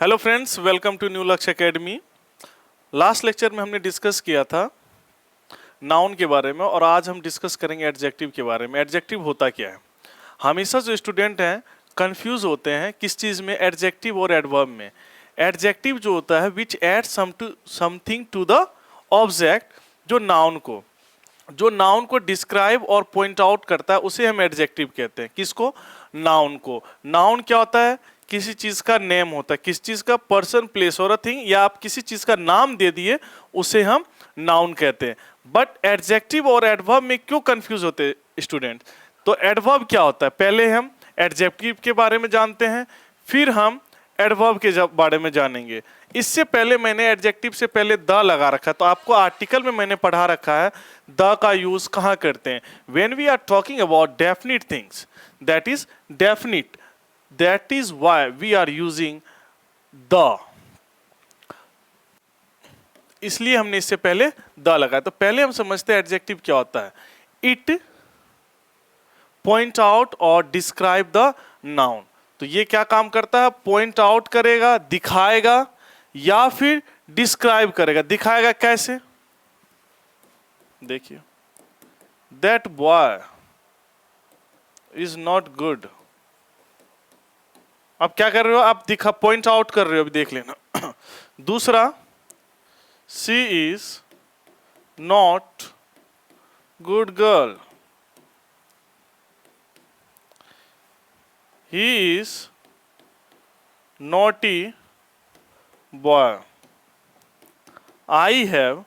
Hello friends, welcome to new Lakshya academy. Last lecture में हमने discuss किया था नाउन के बारे में और आज हम डिस्कस करेंगे एडजेक्टिव के बारे में। एडजेक्टिव होता क्या है? हमेशा जो स्टूडेंट हैं कंफ्यूज होते हैं किस चीज़ में, एडजेक्टिव और एडवर्ब में। एडजेक्टिव जो होता है which add something to the object, जो नाउन को डिस्क्राइब और पॉइंट आउट करता है उसे हम एडजेक्टिव कहते हैं। किसको? नाउन को। नाउन क्या होता है? किसी चीज का नेम होता है, किसी चीज का पर्सन, प्लेस और अ थिंग, या आप किसी चीज का नाम दे दिए उसे हम नाउन कहते हैं। बट एडजेक्टिव और एडवर्ब में क्यों कंफ्यूज होते हैं स्टूडेंट? तो एडवर्ब क्या होता है, पहले हम एडजेक्टिव के बारे में जानते हैं, फिर हम एडवर्ब के बारे में जानेंगे। इससे पहले मैंने एडजेक्टिव से पहले द लगा रखा है, तो आपको आर्टिकल में मैंने पढ़ा रखा है द का यूज कहाँ करते हैं। When we are talking about definite things, that is definite, that is why we are using the, इसलिए हमने इससे पहले द लगाया। तो पहले हम समझते हैं एडजेक्टिव क्या होता है। इट पॉइंट आउट और डिस्क्राइब द नाउन। तो ये क्या काम करता है? पॉइंट आउट करेगा, दिखाएगा, या फिर डिस्क्राइब करेगा। दिखाएगा कैसे? देखिए, that boy is not good. अब क्या कर रहे हो? आप दिखा, पॉइंट आउट कर रहे हो, अभी देख लेना। दूसरा, she is not good girl, he is naughty boy, I have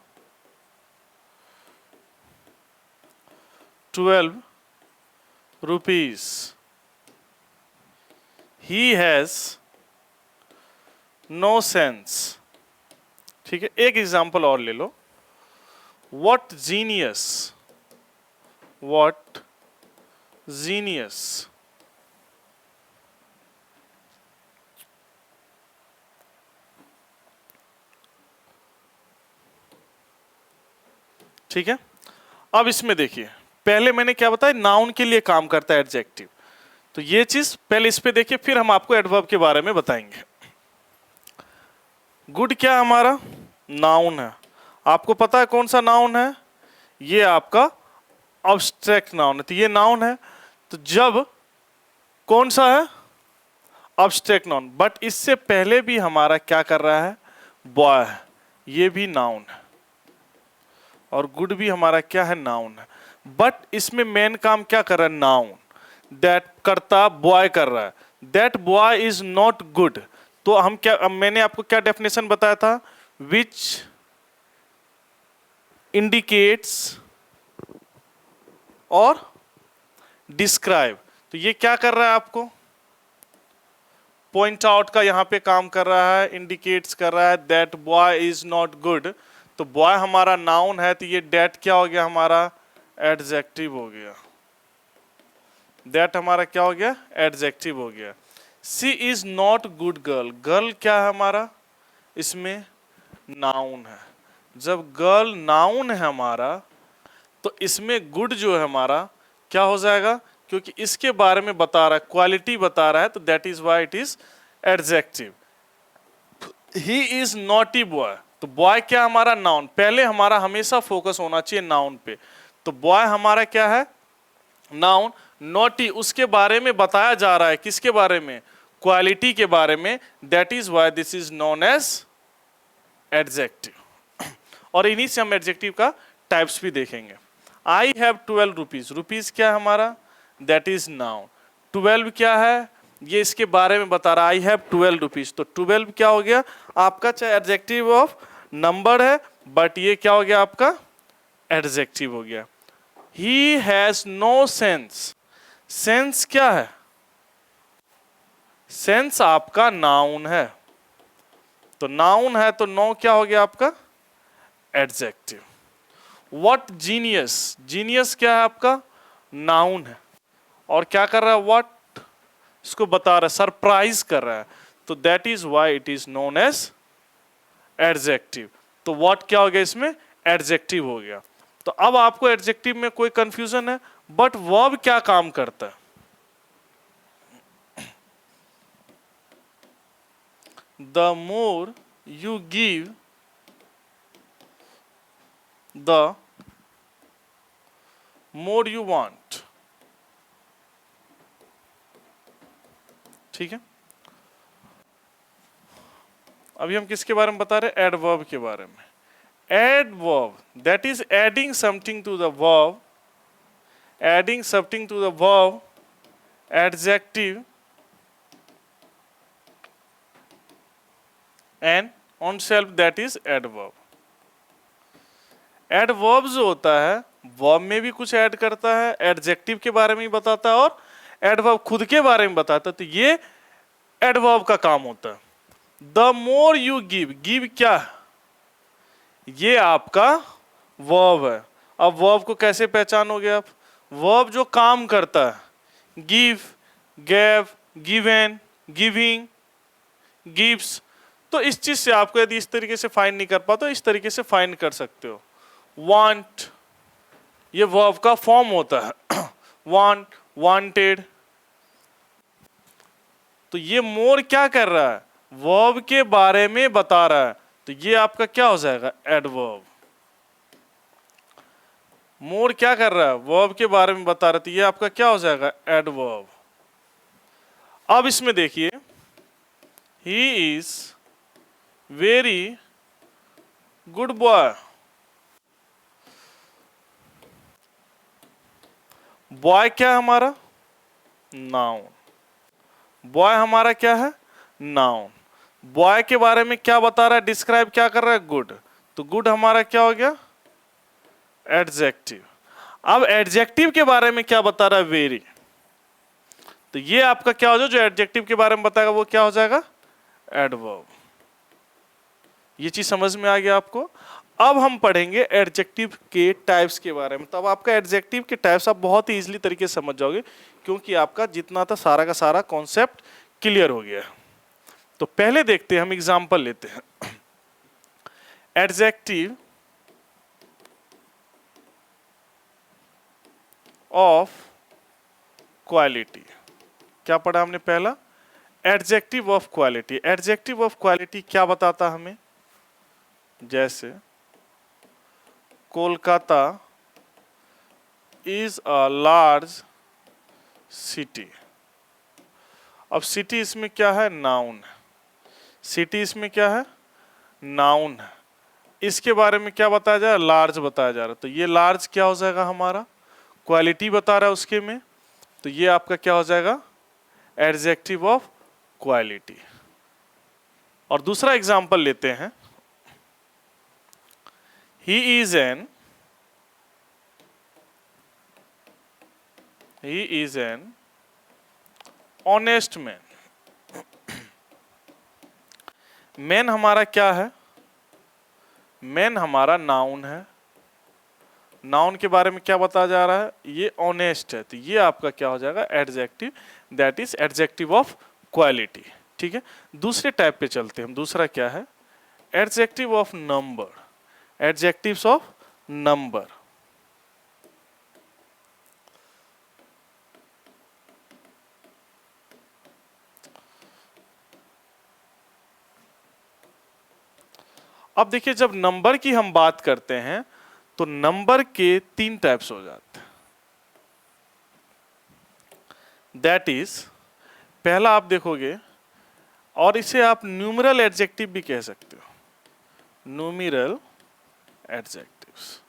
12 rupees, he has no sense। ठीक है, एक एग्जाम्पल और ले लो। what genius, what genius, ठीक है। अब इसमें देखिए, पहले मैंने क्या बताया, नाउन के लिए काम करता है एडजेक्टिव। तो ये चीज पहले इस पे देखिए, फिर हम आपको एडवर्ब के बारे में बताएंगे। गुड क्या हमारा नाउन है। आपको पता है कौन सा नाउन है? ये आपका अब्स्ट्रैक्ट नाउन है। तो ये नाउन है, तो जब कौन सा है? Abstract noun. बट इससे पहले भी हमारा क्या कर रहा है? बॉय है, ये भी नाउन है, और गुड भी हमारा क्या है? नाउन है। बट इसमें मेन काम क्या कर रहा है? नाउन। दैट करता बॉय कर रहा है। That boy is not good. तो हम क्या, अब मैंने आपको क्या डेफिनेशन बताया था? विच इंडिकेट्स और डिस्क्राइब। तो ये क्या कर रहा है? आपको पॉइंट आउट का यहां पे काम कर रहा है, इंडिकेट्स कर रहा है। That boy is not good, तो बॉय हमारा नाउन है, तो ये दैट क्या हो गया? हमारा एडजेक्टिव हो गया। दैट हमारा क्या हो गया? एडजेक्टिव हो गया। She is not good girl, girl क्या है हमारा? इसमें नाउन है। जब गर्ल नाउन है हमारा, तो इसमें गुड जो है हमारा क्या हो जाएगा? क्योंकि इसके बारे में बता रहा है, क्वालिटी बता रहा है, तो that is why it is adjective. He is naughty boy, तो बॉय क्या हमारा? नाउन। पहले हमारा हमेशा फोकस होना चाहिए नाउन पे। तो बॉय हमारा क्या है? नाउन। नॉटी उसके बारे में बताया जा रहा है, किसके बारे में? क्वालिटी के बारे में। That is why this is known as adjective. और इन्हीं से हम एडजेक्टिव का टाइप्स भी देखेंगे। आई हैव 12 रुपीज, रुपीज क्या है हमारा? That is noun. 12 क्या है? ये इसके बारे में बता रहा है, आई हैव 12 रुपीज। तो 12 क्या हो गया आपका? चाहे एडजेक्टिव ऑफ नंबर है, बट ये क्या हो गया आपका? एडजेक्टिव हो गया। He has no sense, sense क्या है? सेंस आपका नाउन है, तो नाउन है तो नो क्या हो गया आपका? एडजेक्टिव। व्हाट जीनियस, जीनियस क्या है आपका? नाउन है, और क्या कर रहा है? व्हाट इसको बता रहा है, सरप्राइज कर रहा है, तो that is why it is known as adjective. तो व्हाट क्या हो गया? इसमें एडजेक्टिव हो गया। तो अब आपको एडजेक्टिव में कोई कंफ्यूजन है? बट वर्ब क्या काम करता है? the more you give, the more you want। ठीक है, अभी हम किसके बारे में बता रहे हैं? एडवर्ब के बारे में। Adverb that is adding something to the verb, adding something to the verb, adjective and on self, that is adverb। Adverb जो होता है वर्ब में भी कुछ ऐड करता है, एडजेक्टिव के बारे में ही बताता है और एडवर्ब खुद के बारे में बताता है। तो ये एडवर्ब का काम होता है। The more you give, give क्या है? ये आपका वर्ब है। अब वर्ब को कैसे पहचानोगे आप? वर्ब जो काम करता है, give, gave, given, giving, gives. तो इस चीज से आपको यदि इस तरीके से फाइंड नहीं कर पाते तो इस तरीके से फाइंड कर सकते हो। वांट, ये वर्ब का फॉर्म होता है। Want, wanted. तो ये मोर क्या कर रहा है? वर्ब के बारे में बता रहा है। तो ये आपका क्या हो जाएगा? एडवर्ब। मोर क्या कर रहा है? वर्ब के बारे में बता रहा है। तो ये आपका क्या हो जाएगा? एडवर्ब। अब इसमें देखिए, he is very good boy. Boy क्या है हमारा? नाउन। बॉय हमारा क्या है? नाउन। बॉय के बारे में क्या बता रहा है? डिस्क्राइब क्या कर रहा है? गुड। तो गुड हमारा क्या हो गया? एडजेक्टिव। अब एडजेक्टिव के बारे में क्या बता रहा है? वेरी। तो ये आपका क्या हो जाएगा? जो एडजेक्टिव के बारे में बताएगा वो क्या हो जाएगा? एडवर्ब। ये चीज समझ में आ गया आपको? अब हम पढ़ेंगे एडजेक्टिव के टाइप्स के बारे में। तब आपका एडजेक्टिव के टाइप्स आप बहुत ही इजीली तरीके से समझ जाओगे, क्योंकि आपका जितना था सारा का सारा कॉन्सेप्ट क्लियर हो गया। तो पहले देखते हैं, हम एग्जांपल लेते हैं। Adjective of quality. क्या पढ़ा हमने पहला? Adjective of quality. Adjective of quality क्या बताता हमें? जैसे Kolkata is a large city. अब सिटी इसमें क्या है? नाउन है। सिटी इसमें क्या है? नाउन है। इसके बारे में क्या बताया जा रहा है? लार्ज बताया जा रहा है। तो ये लार्ज क्या हो जाएगा हमारा? क्वालिटी बता रहा है उसके में। तो ये आपका क्या हो जाएगा? Adjective of quality. और दूसरा एग्जांपल लेते हैं। He is an honest man। Man हमारा क्या है? मैन हमारा नाउन है। नाउन के बारे में क्या बताया जा रहा है? ये ऑनेस्ट है। तो ये आपका क्या हो जाएगा? Adjective, that is adjective of quality. ठीक है, दूसरे टाइप पे चलते हैं हम। दूसरा क्या है? Adjective of number. Adjectives of number. अब देखिए, जब नंबर की हम बात करते हैं तो नंबर के 3 टाइप्स हो जाते हैं। दैट इज, पहला आप देखोगे, और इसे आप न्यूमरल एडजेक्टिव भी कह सकते हो। Numeral adjectives.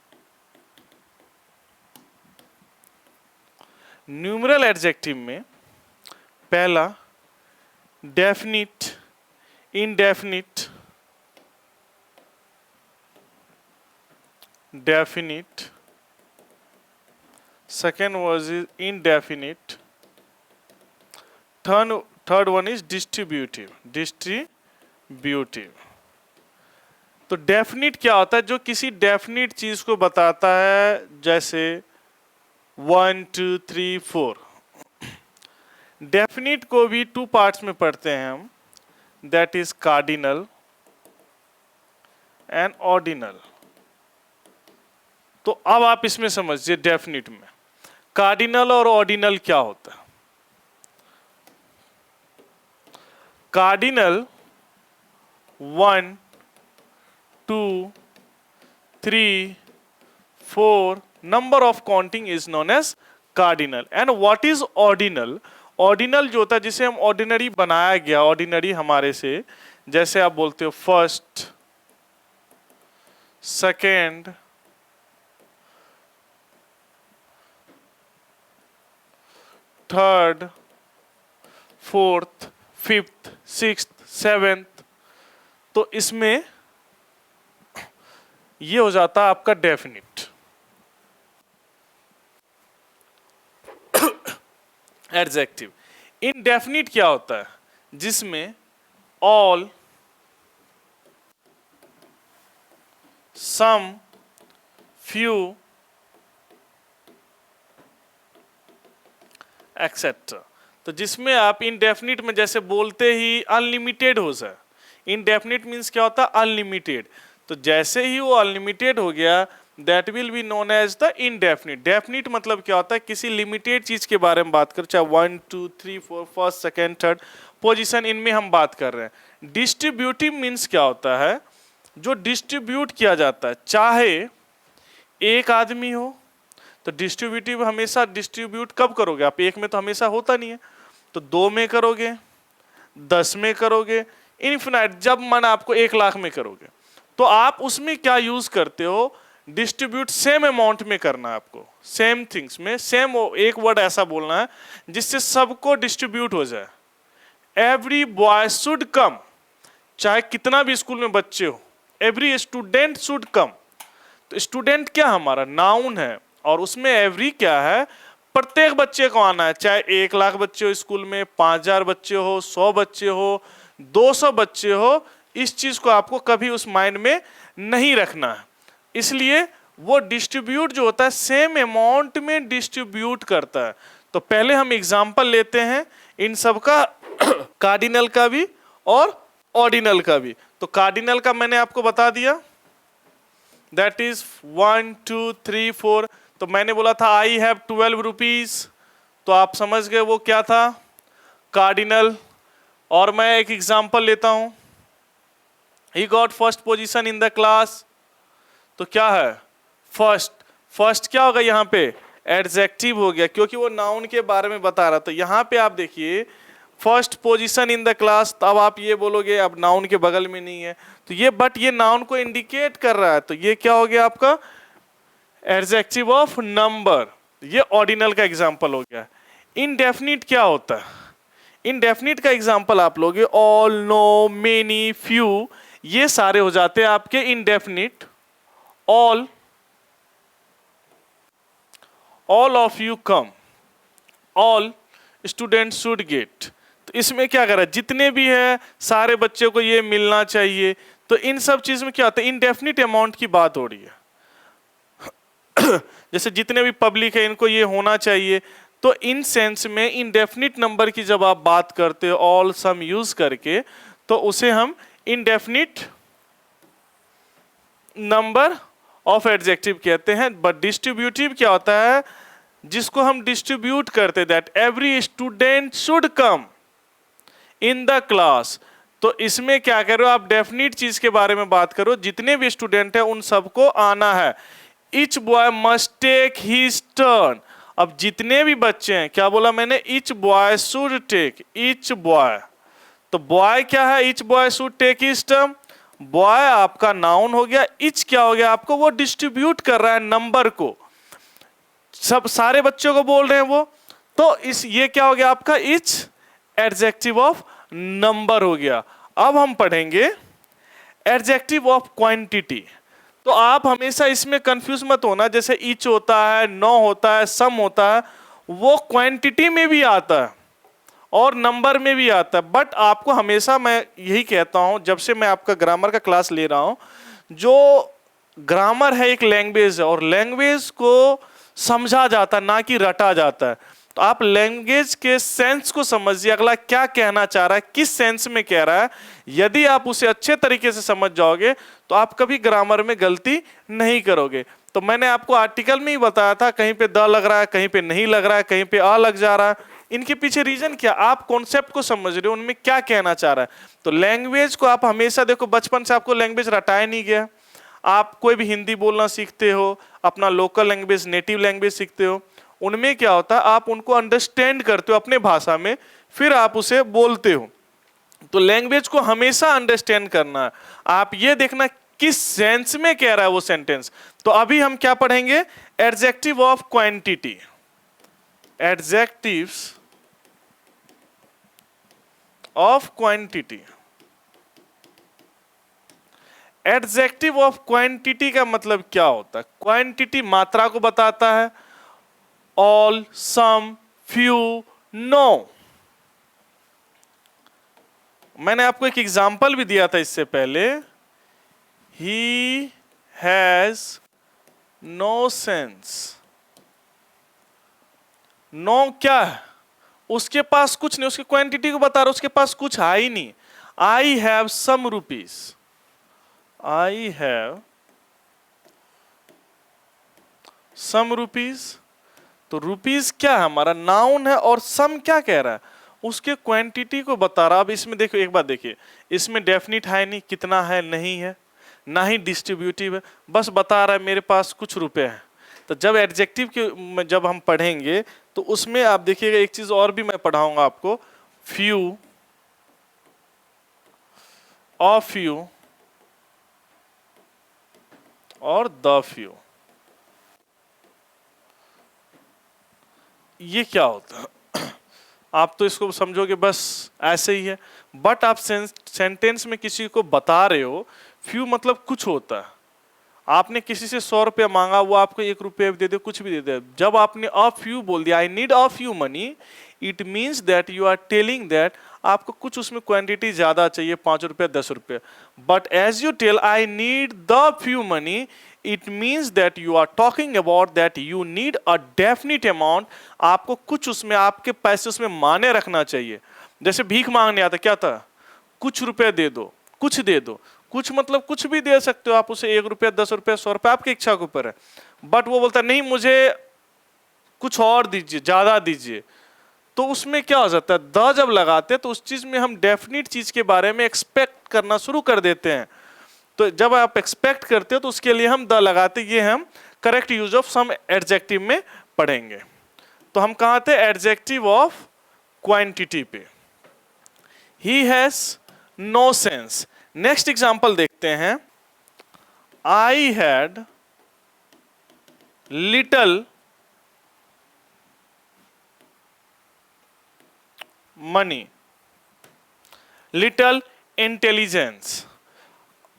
न्यूमरल एडजेक्टिव में पहला definite, indefinite, definite. Second was is indefinite। Third one is distributive. Distributive. तो डेफिनिट क्या होता है? जो किसी डेफिनिट चीज को बताता है, जैसे 1 2 3 4। डेफिनिट को भी 2 पार्ट्स में पढ़ते हैं हम, that is cardinal and ordinal. तो अब आप इसमें समझिए, डेफिनिट में कार्डिनल और ऑर्डिनल क्या होता है। Cardinal 1 2 3 4 number of counting is known as cardinal. And what is ordinal? Ordinal जो होता है जिसे हम ऑर्डिनरी बनाया गया, ऑर्डिनरी हमारे से, जैसे आप बोलते हो first, second, third, fourth, fifth, sixth, seventh, तो इसमें ये हो जाता है आपका डेफिनिट। एडजेक्टिव। इनडेफिनिट क्या होता है? जिसमें ऑल, सम, फ्यू, एक्सेट्रा। तो जिसमें आप इनडेफिनिट में जैसे बोलते ही अनलिमिटेड हो जाए। इनडेफिनिट मीन्स क्या होता है? अनलिमिटेड। तो जैसे ही वो अनलिमिटेड हो गया, that will be known as the indefinite. Definite मतलब क्या होता है? किसी लिमिटेड चीज के बारे में बात करें, चाहे 1 2 3 4 फर्स्ट, सेकेंड, थर्ड पोजीशन, इनमें हम बात कर रहे हैं। डिस्ट्रीब्यूटिव मीन्स क्या होता है? जो डिस्ट्रीब्यूट किया जाता है, चाहे एक आदमी हो, तो डिस्ट्रीब्यूटिव हमेशा डिस्ट्रीब्यूट कब करोगे आप? एक में तो हमेशा होता नहीं है, तो 2 में करोगे, 10 में करोगे, इनफिनाइट, जब मन आपको 1 लाख में करोगे। तो आप उसमें क्या यूज करते हो? डिस्ट्रीब्यूट सेम अमाउंट में करना है आपको, सेम थिंग्स में सेम एक वर्ड ऐसा बोलना है जिससे सबको डिस्ट्रीब्यूट हो जाए। एवरी बॉय शुड कम, चाहे कितना भी स्कूल में बच्चे हो, एवरी स्टूडेंट शुड कम। तो स्टूडेंट क्या हमारा नाउन है, और उसमें एवरी क्या है? प्रत्येक बच्चे को आना है, चाहे 1 लाख बच्चे हो स्कूल में, 5000 बच्चे हो, 100 बच्चे हो, 200 बच्चे हो, इस चीज को आपको कभी उस माइंड में नहीं रखना है। इसलिए वो डिस्ट्रीब्यूट जो होता है सेम अमाउंट में डिस्ट्रीब्यूट करता है। तो पहले हम एग्जांपल लेते हैं इन सब का, कार्डिनल का भी और ऑर्डिनल का भी। तो कार्डिनल का मैंने आपको बता दिया, दैट इज 1 2 3 4। तो मैंने बोला था आई हैव 12 रुपीज, तो आप समझ गए वो क्या था? कार्डिनल। और मैं एक एग्जांपल लेता हूं, he got first position in the class, तो क्या है? फर्स्ट। फर्स्ट क्या होगा यहाँ पे? एडजेक्टिव हो गया, क्योंकि वो नाउन के बारे में बता रहा। तो यहाँ पे आप देखिए first position in the class, तब आप ये बोलोगे, अब नाउन के बगल में नहीं है तो ये, बट ये नाउन को इंडिकेट कर रहा है, तो ये क्या हो गया आपका? Adjective of number. ये ऑर्डिनल का एग्जांपल हो गया। इनडेफिनिट क्या होता है? इनडेफिनिट का एग्जांपल आप लोगे ऑल, नो, मेनी, फ्यू, ये सारे हो जाते हैं आपके indefinite. All of you come, all student should get. तो इसमें क्या कर रहा है? जितने भी है सारे बच्चों को ये मिलना चाहिए। तो इन सब चीज में क्या होता है? इनडेफिनिट अमाउंट की बात हो रही है। जैसे जितने भी पब्लिक है इनको ये होना चाहिए। तो इन सेंस में इनडेफिनिट नंबर की जब आप बात करते हो ऑल, सम यूज करके, तो उसे हम इनडेफिनिट नंबर ऑफ एडजेक्टिव कहते हैं। बट डिस्ट्रीब्यूटिव क्या होता है? जिसको हम डिस्ट्रीब्यूट करते, that every student should come in the class. तो इसमें क्या करो आप? डेफिनिट चीज के बारे में बात करो, जितने भी स्टूडेंट है उन सबको आना है। Each boy must take his turn. अब जितने भी बच्चे हैं, क्या बोला मैंने? Each boy should take, each boy. तो बॉय क्या है? Each boy should take his turn. Boy आपका नाउन हो गया, ईच क्या हो गया आपको? वो डिस्ट्रीब्यूट कर रहा है नंबर को, सब सारे बच्चों को बोल रहे हैं वो। तो इस ये क्या हो गया आपका? ईच एडजेक्टिव ऑफ नंबर हो गया। अब हम पढ़ेंगे एडजेक्टिव ऑफ क्वांटिटी। तो आप हमेशा इसमें कंफ्यूज मत होना, जैसे ईच होता है, नो होता है, सम होता है, वो क्वांटिटी में भी आता है और नंबर में भी आता है। बट आपको हमेशा मैं यही कहता हूं, जब से मैं आपका ग्रामर का क्लास ले रहा हूं, जो ग्रामर है एक लैंग्वेज है, और लैंग्वेज को समझा जाता है ना कि रटा जाता है। तो आप लैंग्वेज के सेंस को समझिए, अगला क्या कहना चाह रहा है, किस सेंस में कह रहा है। यदि आप उसे अच्छे तरीके से समझ जाओगे तो आप कभी ग्रामर में गलती नहीं करोगे। तो मैंने आपको आर्टिकल में ही बताया था, कहीं पे द लग रहा है, कहीं पे नहीं लग रहा है, कहीं पे आ लग जा रहा है। इनके पीछे रीजन क्या, आप कॉन्सेप्ट को समझ रहे हो, उनमें क्या कहना चाह रहा है। तो लैंग्वेज को आप हमेशा देखो, बचपन से आपको लैंग्वेज रटाया नहीं गया। आप कोई भी हिंदी बोलना सीखते हो, अपना लोकल लैंग्वेज, नेटिव लैंग्वेज सीखते हो, उनमें क्या होता है, आप उनको अंडरस्टैंड करते हो अपने भाषा में, फिर आप उसे बोलते हो। तो लैंग्वेज को हमेशा अंडरस्टैंड करना है। आप ये देखना किस सेंस में कह रहा है वो सेंटेंस। तो अभी हम क्या पढ़ेंगे, adjective of quantity. Adjectives of quantity. Adjective of quantity का मतलब क्या होता है? क्वांटिटी मात्रा को बताता है। ऑल, सम, फ्यू, नो। मैंने आपको एक एग्जाम्पल भी दिया था इससे पहले। He has no sense। No क्या है? उसके पास कुछ नहीं, उसकी क्वांटिटी को बता रहा, उसके पास कुछ है ही नहीं। I have some rupees. I have some rupees. तो रुपीज क्या है, हमारा नाउन है, और सम क्या कह रहा है, उसके क्वांटिटी को बता रहा। अब इसमें देखो, एक बात देखिए, इसमें डेफिनिट है नहीं, कितना है नहीं है, ना ही डिस्ट्रीब्यूटिव है, बस बता रहा है मेरे पास कुछ रुपए हैं। तो जब एडजेक्टिव के जब हम पढ़ेंगे तो उसमें आप देखिएगा, एक चीज और भी मैं पढ़ाऊंगा आपको, फ्यू, अ फ्यू और द फ्यू। ये क्या होता है? आप तो इसको समझोगे बस ऐसे ही है, बट आप सेंटेंस में किसी को बता रहे हो। फ्यू मतलब कुछ होता है। आपने किसी से 100 रुपया मांगा, वो आपको 1 रुपया भी दे दे, कुछ भी दे दे। जब आपने अ फ्यू बोल दिया, I need a few money, it means that you are telling that आपको कुछ उसमें क्वांटिटी ज्यादा चाहिए, 5 रुपया 10 रुपया। But as you tell I need the few money, it means that you are talking about that you need a definite amount. आपको कुछ उसमें, आपके पैसे उसमें माने रखना चाहिए। जैसे भीख मांगने आता, क्या था, कुछ रुपए दे दो, कुछ दे दो। कुछ मतलब कुछ भी दे सकते हो आप उसे, 1 रुपया 10 रुपया 100 रुपया, आपकी इच्छा के ऊपर है। बट वो बोलता नहीं, मुझे कुछ और दीजिए, ज्यादा दीजिए। तो उसमें क्या हो जाता है, द जब लगाते हैं तो उस चीज में हम डेफिनिट चीज के बारे में एक्सपेक्ट करना शुरू कर देते हैं। तो जब आप एक्सपेक्ट करते हो तो उसके लिए हम द लगाते। ये हम correct use of some adjective में पढ़ेंगे। तो हम कहाँ थे, एडजेक्टिव ऑफ क्वांटिटी पे। He has no sense. Next example देखते हैं। I had little money, little intelligence.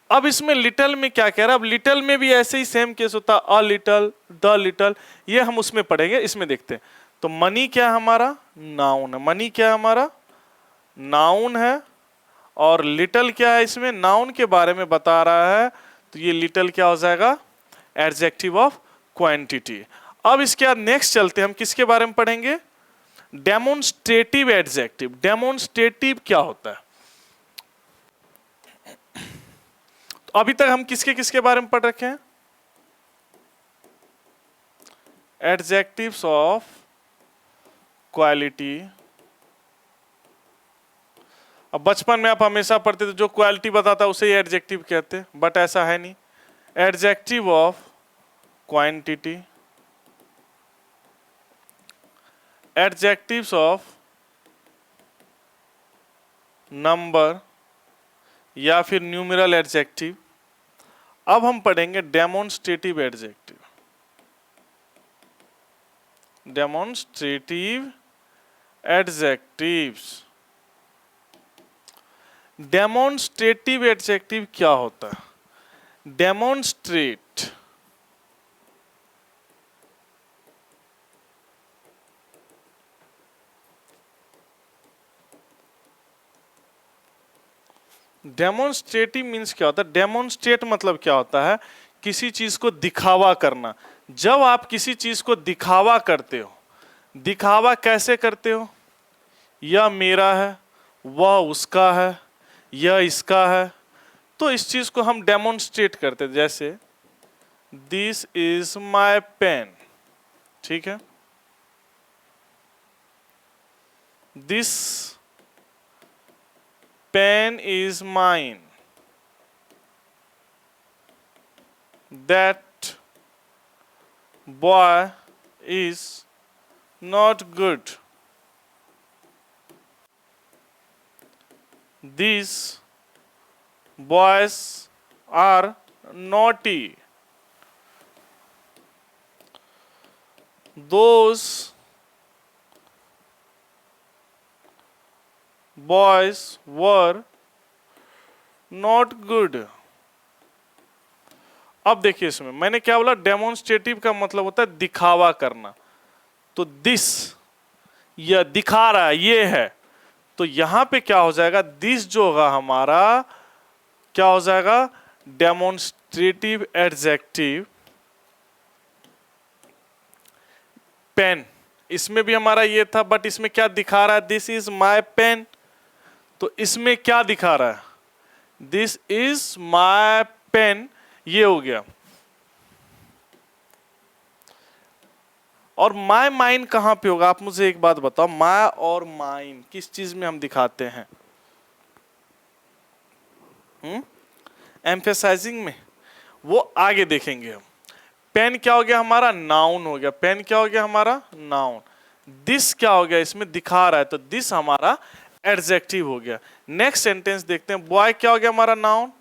अब इसमें लिटल में क्या कह रहा है, अब लिटल में भी ऐसे ही सेम केस होता है, अ लिटल, द लिटल, ये हम उसमें पढ़ेंगे। इसमें देखते हैं। तो मनी क्या है हमारा, नाउन है। मनी क्या है हमारा, नाउन है। और लिटल क्या है, इसमें नाउन के बारे में बता रहा है। तो ये लिटल क्या हो जाएगा, एडजेक्टिव ऑफ क्वांटिटी। अब इसके बाद नेक्स्ट चलते हैं, हम किसके बारे में पढ़ेंगे, डेमोन्स्ट्रेटिव एडजेक्टिव। डेमोन्स्ट्रेटिव क्या होता है? तो अभी तक हम किसके किसके बारे में पढ़ रखे हैं, एडजेक्टिव्स ऑफ क्वालिटी। अब बचपन में आप हमेशा पढ़ते थे, जो क्वालिटी बताता उसे ही एडजेक्टिव कहते, बट ऐसा है नहीं। Adjective of quantity, adjectives of number या फिर न्यूमेरल एडजेक्टिव। अब हम पढ़ेंगे demonstrative adjective. Demonstrative adjectives. Demonstrative adjective क्या होता है, डेमोन्स्ट्रेट, डेमोन्स्ट्रेटिव मीन्स क्या होता है, डेमोन्स्ट्रेट मतलब क्या होता है, किसी चीज को दिखावा करना। जब आप किसी चीज को दिखावा करते हो, दिखावा कैसे करते हो, यह मेरा है, वह उसका है, यह इसका है, तो इस चीज को हम डेमोन्स्ट्रेट करते हैं। जैसे दिस इज माई पेन, ठीक है। This pen is mine, that boy is not good, these boys are naughty, those boys were not good। अब देखिए इसमें मैंने क्या बोला, डेमोन्स्ट्रेटिव का मतलब होता है दिखावा करना। तो दिस, यह दिखा रहा है, ये है, तो यहां पे क्या हो जाएगा, दिस जो होगा हमारा क्या हो जाएगा, डेमोन्स्ट्रेटिव एडजेक्टिव। पेन, इसमें भी हमारा ये था, बट इसमें क्या दिखा रहा है, दिस इज माई पेन। तो इसमें क्या दिखा रहा है, दिस इज माई पेन, ये हो गया। और माई माइन कहां पे होगा, आप मुझे एक बात बताओ, माई और माइन किस चीज में हम दिखाते हैं, एम्फेसाइजिंग में, वो आगे देखेंगे हम। पेन क्या हो गया हमारा, नाउन हो गया, पेन क्या हो गया हमारा, नाउन। दिस क्या हो गया, इसमें दिखा रहा है, तो दिस हमारा एडजेक्टिव हो गया। नेक्स्ट सेंटेंस देखते हैं, बॉय क्या हो गया हमारा, नाउन,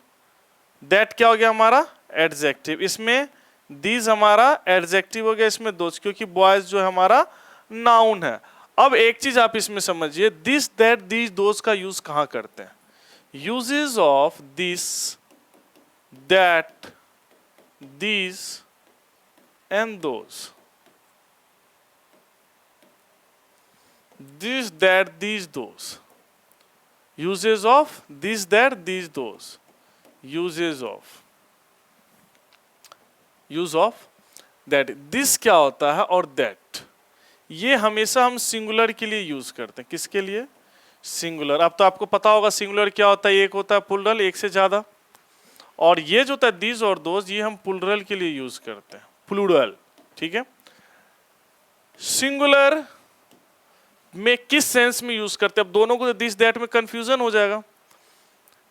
दैट क्या हो गया हमारा एडजेक्टिव, इसमें दीज हमारा एडजेक्टिव हो गया, इसमें दोस्त, क्योंकि बॉयज जो है हमारा नाउन है। अब एक चीज आप इसमें समझिए, दिस दैट दीज दोज का यूज कहां करते हैं, uses of this that these and those, this that these those, uses of this that these those, uses of, use of that, this क्या होता है, और that ये हमेशा हम सिंगुलर के लिए यूज करते हैं, किसके लिए, सिंगुलर। अब तो आपको पता होगा सिंगुलर क्या होता है, एक होता है प्लूरल, एक से ज्यादा, और ये जो होता है दिस और दोज, ये हम प्लूरल के लिए यूज करते हैं, प्लूरल, ठीक है। सिंगुलर में किस सेंस में यूज करते हैं, अब दोनों को दिस दैट में कंफ्यूजन हो जाएगा।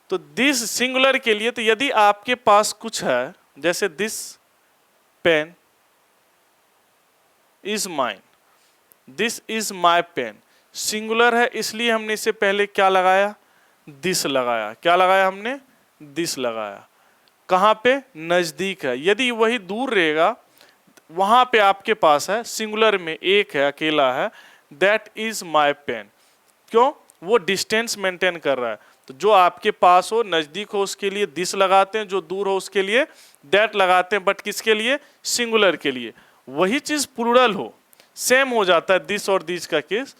तो दिस सिंगुलर के लिए, तो यदि आपके पास कुछ है, जैसे this pen is mine, this is my pen, singular है, इसलिए हमने इससे पहले क्या लगाया, दिस लगाया, क्या लगाया हमने, दिस लगाया। कहां पे, नजदीक है, यदि वही दूर रहेगा, वहां पे आपके पास है, सिंगुलर में एक है, अकेला है, दैट इज माई पेन, क्यों, वो डिस्टेंस मेंटेन कर रहा है। तो जो आपके पास हो, नजदीक हो, उसके लिए दिस लगाते हैं, जो दूर हो उसके लिए दैट लगाते हैं, बट किसके लिए, सिंगुलर के लिए। वही चीज प्लूरल हो, सेम हो जाता है, दिस और दिस का केस।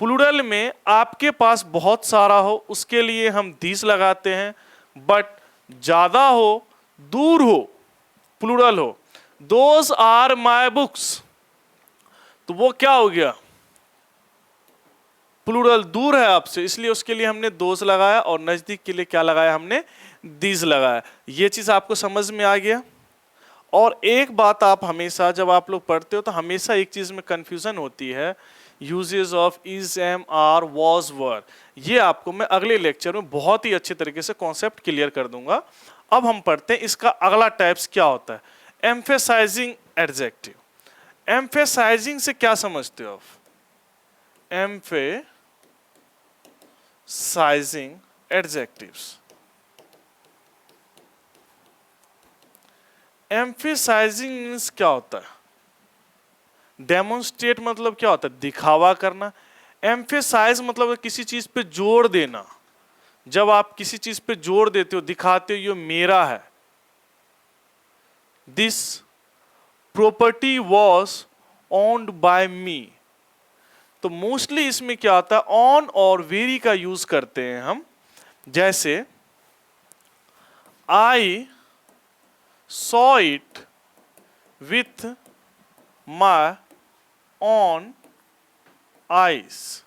प्लूरल में आपके पास बहुत सारा हो, उसके लिए हम दिस लगाते हैं, बट ज्यादा हो, दूर हो, प्लूरल हो, दोज आर माई बुक्स, तो वो क्या हो गया, प्लूरल, दूर है आपसे, इसलिए उसके लिए हमने दोज लगाया, और नजदीक के लिए क्या लगाया हमने, दीज लगाया। ये चीज आपको समझ में आ गया। और एक बात आप हमेशा जब आप लोग पढ़ते हो, तो हमेशा एक चीज में कंफ्यूजन होती है, uses of is, am, are, was, were. ये आपको मैं अगले लेक्चर में बहुत ही अच्छे तरीके से कॉन्सेप्ट क्लियर कर दूंगा। अब हम पढ़ते हैं इसका अगला टाइप्स क्या होता है, एम्फेसाइजिंग एडजेक्टिव। एम्फेसाइजिंग से क्या समझते हो आप, एम्फेसाइजिंग एडजेक्टिव्स। एम्फेसाइजिंग मीन्स क्या होता है, डेमोन्स्ट्रेट मतलब क्या होता है, दिखावा करना। एम्फेसाइज मतलब किसी चीज पे जोर देना, जब आप किसी चीज पे जोर देते हो, दिखाते हो ये मेरा है। This property was owned by me, तो मोस्टली इसमें क्या आता है, ऑन और वेरी का यूज करते हैं हम। जैसे I saw it with my on eyes,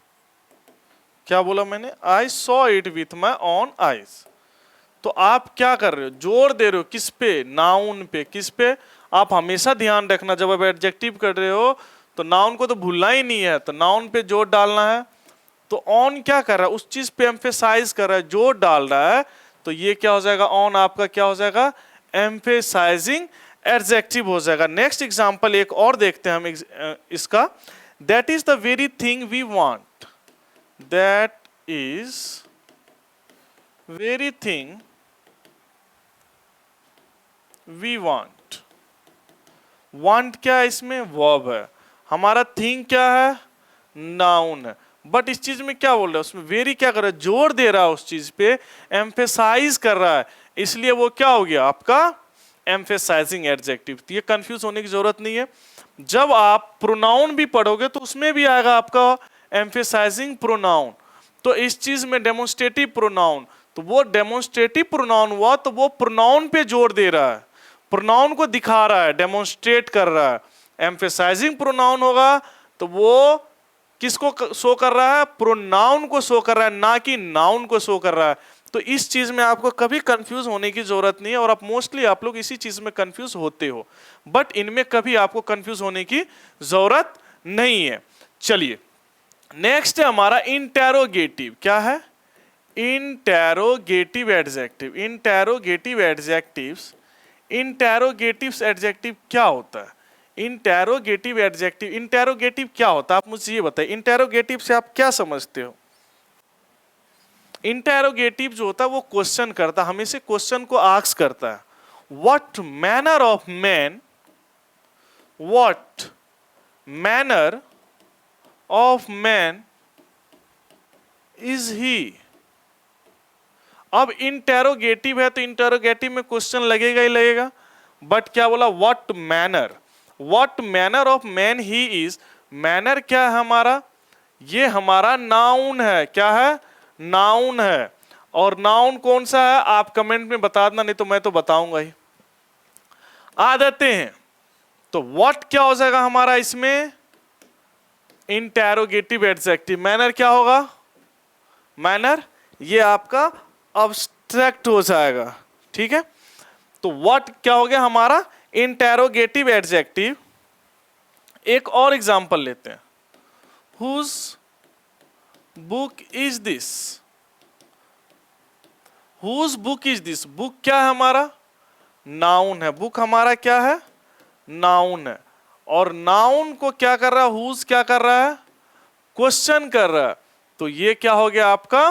क्या बोला मैंने, I saw it with my on eyes. तो आप क्या कर रहे हो, जोर दे रहे हो किस पे, नाउन पे। किस पे? आप हमेशा ध्यान रखना जब आप एडजेक्टिव कर रहे हो तो नाउन को तो भूलना ही नहीं है, तो नाउन पे जोर डालना है। तो ऑन क्या कर रहा है, उस चीज पे एम्फेसाइज कर रहा है, जोर डाल रहा है, तो ये क्या हो जाएगा, ऑन आपका क्या हो जाएगा, एम्फेसाइजिंग एडजेक्टिव हो जाएगा। नेक्स्ट एग्जांपल एक और देखते हैं हम इसका, that is the very thing we want, that is very thing we want. Want क्या है, इसमें वर्ब है, हमारा थिंग क्या है, नाउन है। बट इस चीज में क्या बोल रहा है, उसमें वेरी क्या कर रहा है, जोर दे रहा है उस चीज पे, एम्फेसाइज कर रहा है, इसलिए वो क्या हो गया आपका एम्फेसाइजिंग एडजेक्टिव। ये कंफ्यूज होने की जरूरत नहीं है। जब आप प्रोनाउन भी पढ़ोगे तो उसमें भी आएगा आपका एम्फेसाइजिंग प्रोनाउन। तो इस चीज में डेमोन्स्ट्रेटिव प्रोनाउन, तो वो डेमोन्स्ट्रेटिव प्रोनाउन हुआ, तो वो प्रोनाउन पे जोर दे रहा है, प्रोनाउन को दिखा रहा है, डेमोन्स्ट्रेट कर रहा है। एम्फेसाइजिंग प्रोनाउन होगा तो वो किसको शो कर रहा है, प्रोनाउन को शो कर रहा है, ना कि नाउन को शो कर रहा है। तो इस चीज में आपको कभी कंफ्यूज होने की जरूरत नहीं है, और आप मोस्टली आप लोग इसी चीज में कंफ्यूज होते हो, बट इनमें कभी आपको कंफ्यूज होने की जरूरत नहीं है। चलिए नेक्स्ट है हमारा इंटेरोगेटिव। क्या है, interrogative adjective. Interrogative adjectives, interrogatives adjective क्या होता है, इंटेरोगेटिव एडजेक्टिव, इंटेरोगेटिव क्या होता है, आप मुझे ये बताइए, इंटेरोगेटिव से आप क्या समझते हो। इंटेरोगेटिव जो होता है वो क्वेश्चन करता है, हमेशा क्वेश्चन को आस्क करता है। What manner of man, what manner of man is he. अब इंटेरोगेटिव है तो इंटेरोगेटिव में क्वेश्चन लगेगा ही लगेगा, बट क्या बोला, what manner, what manner of man he is. Manner क्या है हमारा, ये हमारा नाउन है। क्या है, नाउन है। और नाउन कौन सा है आप कमेंट में बता देना, नहीं तो मैं तो बताऊंगा ही। आदतें हैं, तो व्हाट क्या हो जाएगा हमारा इसमें, इंटेरोगेटिव एडजेक्टिव। मैनर क्या होगा, मैनर ये आपका अब्स्ट्रैक्ट हो जाएगा, ठीक है। तो व्हाट क्या हो गया हमारा इंटेरोगेटिव एडजेक्टिव। एक और एग्जांपल लेते हैं, whose book is this, whose book is this. Book क्या है हमारा, नाउन है, बुक हमारा क्या है, नाउन है। और नाउन को क्या कर रहा है, हुज क्या कर रहा है, क्वेश्चन कर रहा है, तो ये क्या हो गया आपका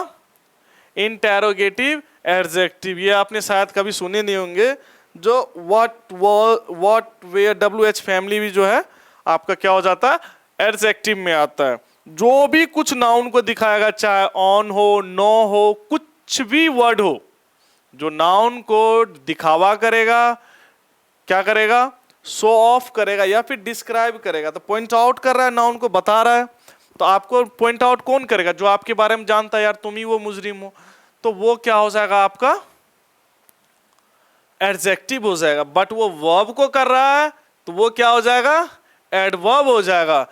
इंटेरोगेटिव एडजेक्टिव। ये आपने शायद कभी सुने नहीं होंगे, जो व्हाट वेयर WH फैमिली भी जो है आपका क्या हो जाता है एडजेक्टिव में आता है। जो भी कुछ नाउन को दिखाएगा, चाहे ऑन हो, नो हो, कुछ भी वर्ड हो, जो नाउन को दिखावा करेगा, क्या करेगा, शो ऑफ करेगा या फिर डिस्क्राइब करेगा। तो पॉइंट आउट कर रहा है, नाउन को बता रहा है, तो आपको पॉइंट आउट कौन करेगा, जो आपके बारे में जानता है, यार तुम ही वो मुजरिम हो, तो वो क्या हो जाएगा आपका एडजेक्टिव हो जाएगा। बट वो वर्ब को कर रहा है तो वो क्या हो जाएगा, एडवर्ब हो जाएगा।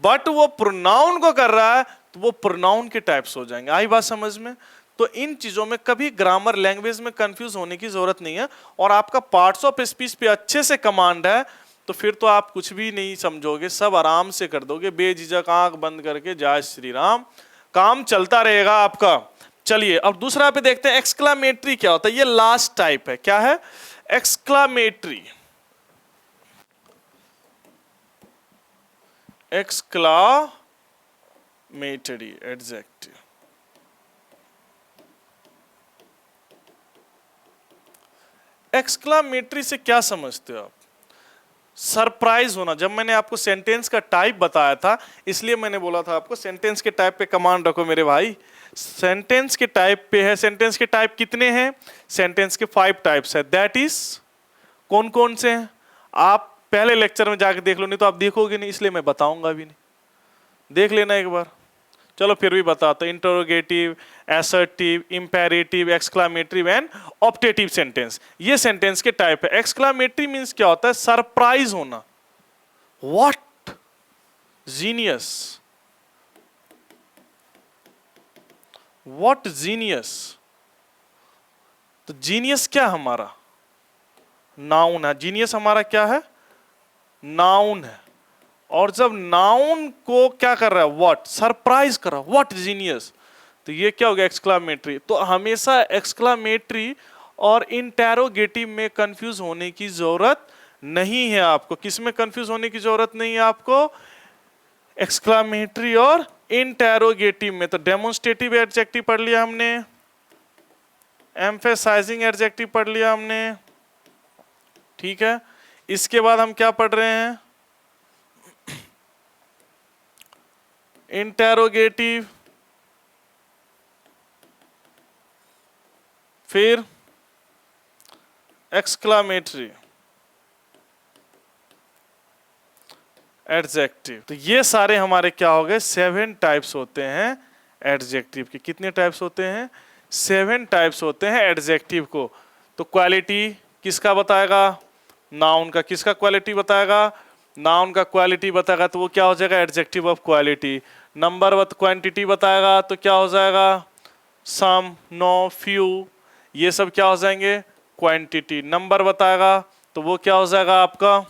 बट वो प्रोनाउन को कर रहा है तो वो प्रोनाउन के टाइप्स हो जाएंगे। आई बात समझ में। तो इन चीजों में कभी ग्रामर लैंग्वेज में कंफ्यूज होने की जरूरत नहीं है, और आपका पार्ट्स ऑफ स्पीच पे अच्छे से कमांड है, तो फिर तो आप कुछ भी नहीं समझोगे, सब आराम से कर दोगे, बेझिझक आंख बंद करके, जय श्री राम, काम चलता रहेगा आपका। चलिए अब दूसरा पे देखते हैं, एक्सक्लामेटरी क्या होता है। ये लास्ट टाइप है, क्या है, एक्सक्लामेटरी। Exclamatory adjective. एक्सक्लामेटरी से क्या समझते हो आप, सरप्राइज होना। जब मैंने आपको सेंटेंस का टाइप बताया था, इसलिए मैंने बोला था आपको सेंटेंस के टाइप पे कमांड रखो मेरे भाई। सेंटेंस के टाइप पे है, सेंटेंस के टाइप कितने हैं, सेंटेंस के 5 टाइप्स है। दैट इज कौन कौन से हैं, आप पहले लेक्चर में जाके देख लो, नहीं तो आप देखोगे नहीं, इसलिए मैं बताऊंगा भी नहीं, देख लेना एक बार। चलो फिर भी बताता, interrogative, assertive, imperative, exclamatory and optative sentence. ये सेंटेंस के टाइप है। एक्सक्लामेटरी मींस क्या होता है, सरप्राइज होना। What genius, what genius. तो जीनियस क्या है हमारा? नाउन है। जीनियस हमारा क्या है? नाउन है। और जब नाउन को क्या कर रहा है? व्हाट, सरप्राइज कर रहा है। व्हाट जीनियस, तो ये क्या हो गया? एक्सक्लामेटरी। तो हमेशा एक्सक्लामेटरी और इंटेरोगेटिव में कंफ्यूज होने की जरूरत नहीं है आपको। किस में कंफ्यूज होने की जरूरत नहीं है आपको? एक्सक्लामेटरी और इंटेरोगेटिव में। तो डेमोन्स्ट्रेटिव एडजेक्टिव पढ़ लिया हमने, एम्फेसाइजिंग एडजेक्टिव पढ़ लिया हमने, ठीक है। इसके बाद हम क्या पढ़ रहे हैं? इंटेरोगेटिव, फिर एक्सक्लामेटरी एडजेक्टिव। तो ये सारे हमारे क्या हो गए? 7 टाइप्स होते हैं एडजेक्टिव के। कितने टाइप्स होते हैं? 7 टाइप्स होते हैं एडजेक्टिव को। तो क्वालिटी किसका बताएगा? नाउन का। किसका क्वालिटी बताएगा? नाउन का क्वालिटी बताएगा, तो वो क्या हो जाएगा? Adjective of quality. नंबर व क्वांटिटी बताएगा तो क्या हो जाएगा? सम, नो, फ्यू, ये सब क्या हो जाएंगे? क्वांटिटी। नंबर बताएगा तो वो क्या हो जाएगा आपका?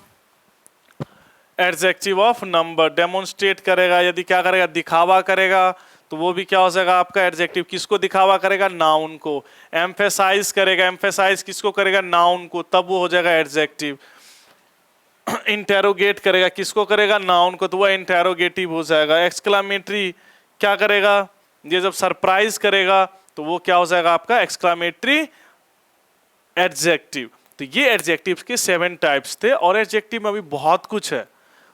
Adjective of number. डेमोन्स्ट्रेट करेगा, यदि क्या करेगा? दिखावा करेगा, तो वो भी क्या हो जाएगा आपका? एडजेक्टिव। किसको दिखावा करेगा? नाउन को। एम्फेसाइज करेगा, एम्फेसाइज किसको करेगा? नाउन को, तब वो हो जाएगा एडजेक्टिव। इंटेरोगेट करेगा, किसको करेगा? नाउन को, तो वो इंटेरोगेटिव हो जाएगा। एक्सक्लामेटरी क्या करेगा? ये जब सरप्राइज करेगा तो वो क्या हो जाएगा आपका? Exclamatory adjective. तो ये एडजेक्टिव के 7 टाइप्स थे, और एडजेक्टिव में अभी बहुत कुछ है।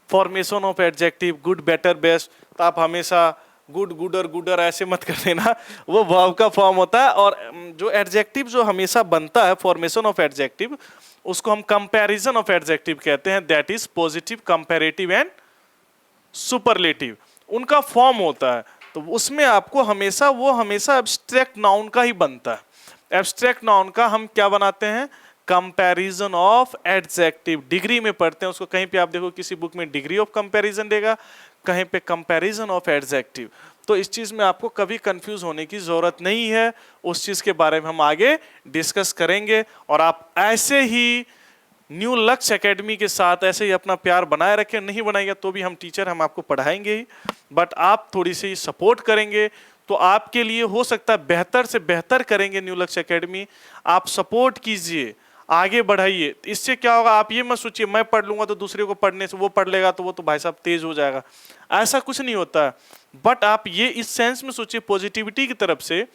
Formation of adjective, good, better, best. तो आप हमेशा गुड, गुडर, गुडर ऐसे मत कर देना, वो वर्ब का फॉर्म होता है। और जो एडजेक्टिव जो हमेशा बनता है, फॉर्मेशन ऑफ एडजेक्टिव, उसको हम कंपैरिजन ऑफ एडजेक्टिव कहते हैं। That is positive, comparative and superlative, उनका फॉर्म होता है। तो उसमें आपको हमेशा एब्स्ट्रैक्ट नाउन का ही बनता है। एब्स्ट्रैक्ट नाउन का हम क्या बनाते हैं? Comparison of adjective. डिग्री में पढ़ते हैं उसको, कहीं पे आप देखो किसी बुक में डिग्री ऑफ कंपैरिजन देगा, कहीं पे कंपैरिजन ऑफ एडजेक्टिव। तो इस चीज में आपको कभी कंफ्यूज होने की जरूरत नहीं है। उस चीज के बारे में हम आगे डिस्कस करेंगे। और आप ऐसे ही न्यू लक्ष्य एकेडमी के साथ ऐसे ही अपना प्यार बनाए रखें। नहीं बनाएंगे तो भी हम टीचर, हम आपको पढ़ाएंगे ही, बट आप थोड़ी सी सपोर्ट करेंगे तो आपके लिए हो सकता है बेहतर से बेहतर करेंगे न्यू लक्ष्य एकेडमी। आप सपोर्ट कीजिए, आगे बढ़ाइए। इससे क्या होगा? आप ये मत सोचिए मैं पढ़ लूंगा तो दूसरे को पढ़ने से वो पढ़ लेगा तो वो तो भाई साहब तेज हो जाएगा, ऐसा कुछ नहीं होता है। बट आप ये इस सेंस में सोचिए, पॉजिटिविटी की तरफ से,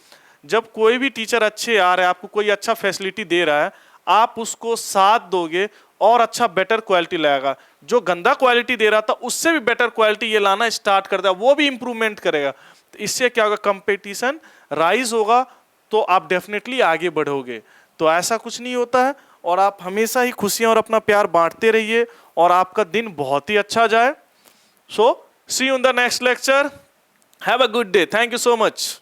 जब कोई भी टीचर अच्छे आ रहा है, आपको कोई अच्छा फैसिलिटी दे रहा है, आप उसको साथ दोगे और अच्छा बेटर क्वालिटी लाएगा। जो गंदा क्वालिटी दे रहा था उससे भी बेटर क्वालिटी ये लाना स्टार्ट कर देगा, वो भी इंप्रूवमेंट करेगा। तो इससे क्या होगा? कंपटीशन राइज होगा, तो आप डेफिनेटली आगे बढ़ोगे। तो ऐसा कुछ नहीं होता है, और आप हमेशा ही खुशियां और अपना प्यार बांटते रहिए, और आपका दिन बहुत ही अच्छा जाए। So see you in the next lecture. Have a good day. Thank you so much.